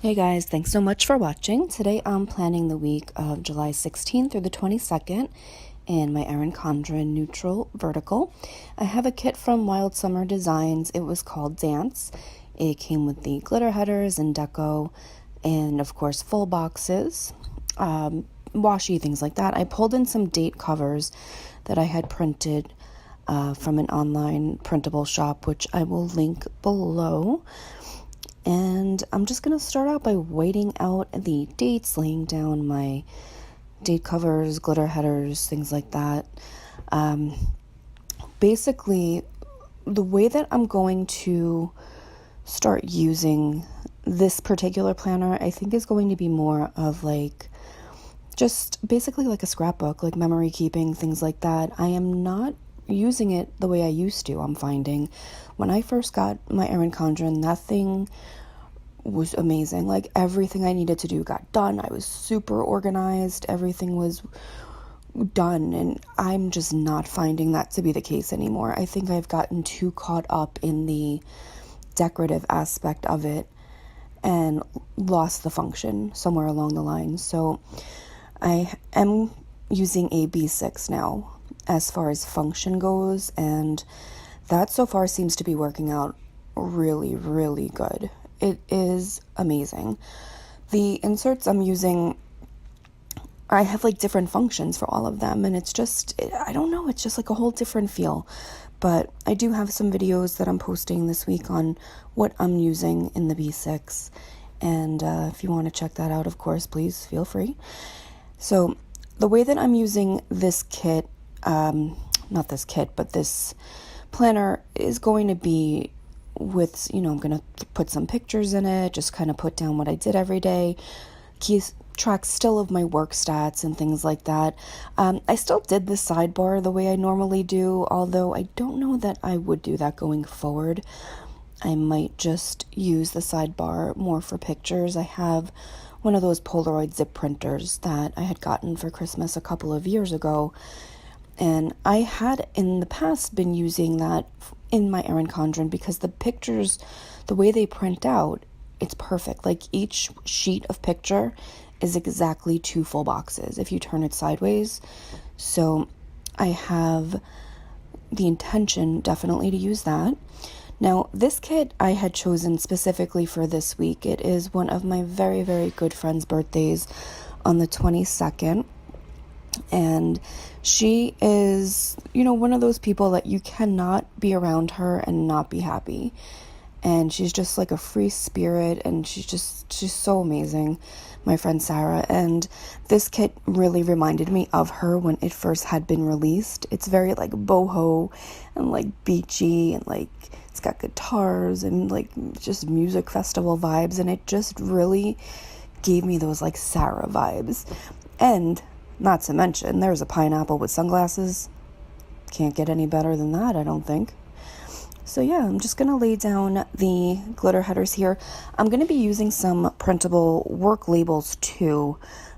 Hey guys, thanks so much for watching. Today I'm planning the week of July 16th through the 22nd in my Erin Condren Neutral Vertical. I have a kit from Wild Summer Designs. It was called Dance. It came with the glitter headers and deco and of course full boxes, washi, things like that. I pulled in some date covers that I had printed from an online printable shop, which I will link below. And I'm just going to start out by whiting out the dates, laying down my date covers, glitter headers, things like that. Basically, the way that I'm going to start using this particular planner, I think is going to be more of like just basically like a scrapbook, like memory keeping, things like that. I am not using it the way I used to. I'm finding when I first got my Erin Condren, that thing was amazing. Like everything I needed to do got done. I was super organized. Everything was done, and I'm just not finding that to be the case anymore. I think I've gotten too caught up in the decorative aspect of it and lost the function somewhere along the line. So I am using a B6 now as far as function goes, and that so far seems to be working out really, really good. It is amazing. The inserts I'm using, I have like different functions for all of them, and it's just, I don't know, it's just like a whole different feel. But I do have some videos that I'm posting this week on what I'm using in the B6, and if you want to check that out, of course, please feel free. So the way that I'm using this kit, not this kit, but this planner is going to be with, I'm going to put some pictures in it, just kind of put down what I did every day, keep track still of my work stats and things like that. I still did the sidebar the way I normally do, although I don't know that I would do that going forward. I might just use the sidebar more for pictures. I have one of those Polaroid zip printers that I had gotten for Christmas a couple of years ago, and I had in the past been using that in my Erin Condren because the pictures, the way they print out, it's perfect. Like each sheet of picture is exactly 2 full boxes if you turn it sideways. So I have the intention definitely to use that. Now, this kit I had chosen specifically for this week. It is one of my very, very good friend's birthdays on the 22nd. And she is, one of those people that you cannot be around her and not be happy. And she's just like a free spirit, and she's so amazing, my friend Sarah. And this kit really reminded me of her when it first had been released. It's very like boho and like beachy, and like it's got guitars and like just music festival vibes, and it just really gave me those like Sarah vibes. And not to mention, there's a pineapple with sunglasses. Can't get any better than that, I don't think. So yeah, I'm just going to lay down the glitter headers here. I'm going to be using some printable work labels too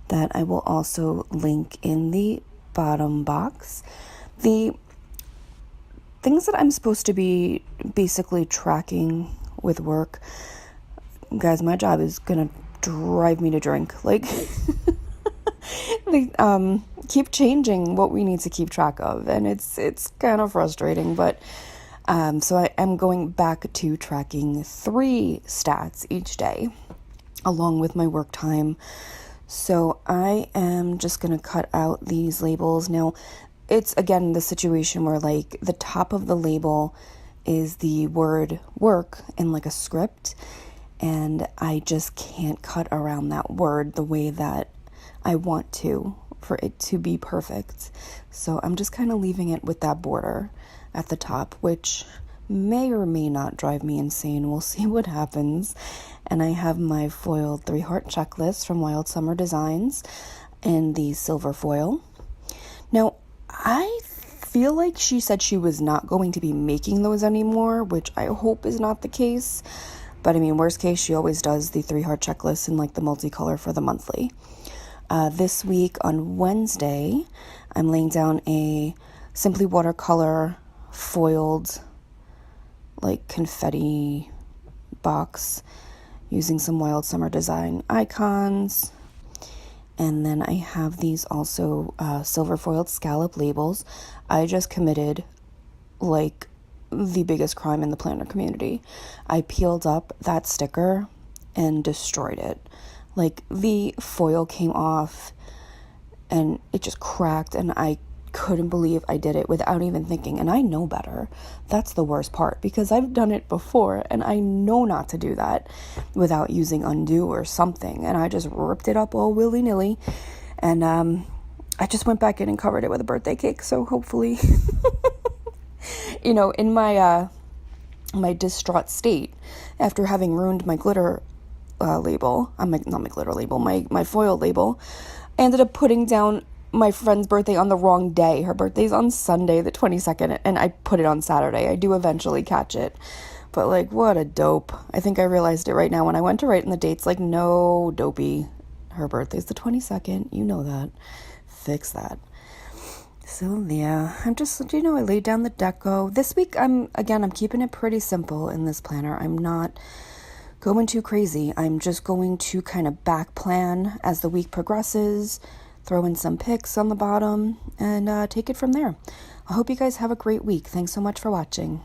that I will also link in the bottom box. The things that I'm supposed to be basically tracking with work, guys, my job is going to drive me to drink. Like, they keep changing what we need to keep track of, and it's kind of frustrating, but so I am going back to tracking 3 stats each day along with my work time. So I am just going to cut out these labels. Now, it's again the situation where like the top of the label is the word work in like a script, and I just can't cut around that word the way that I want to for it to be perfect. So I'm just kind of leaving it with that border at the top, which may or may not drive me insane. We'll see what happens. And I have my foiled 3-heart checklist from Wild Summer Designs in the silver foil. Now, I feel like she said she was not going to be making those anymore, which I hope is not the case. But I mean, worst case, she always does the 3-heart checklist in like the multicolor for the monthly. This week on Wednesday, I'm laying down a Simply Watercolor foiled like confetti box using some Wild Summer Design icons. And then I have these also silver foiled scallop labels. I just committed like the biggest crime in the planner community. I peeled up that sticker and destroyed it. Like, the foil came off and it just cracked, and I couldn't believe I did it without even thinking. And I know better. That's the worst part, because I've done it before and I know not to do that without using undo or something. And I just ripped it up all willy-nilly, and I just went back in and covered it with a birthday cake. So hopefully in my my distraught state after having ruined my glitter label, not my glitter label, my foil label, I ended up putting down my friend's birthday on the wrong day. Her birthday's on Sunday, the 22nd, and I put it on Saturday. I do eventually catch it, but like, what a dope. I think I realized it right now when I went to write in the dates, like, no, dopey. Her birthday's the 22nd. You know that. Fix that. So yeah, I'm just, I laid down the deco. This week, I'm keeping it pretty simple in this planner. I'm not going too crazy. I'm just going to kind of back plan as the week progresses, throw in some pics on the bottom, and take it from there. I hope you guys have a great week. Thanks so much for watching.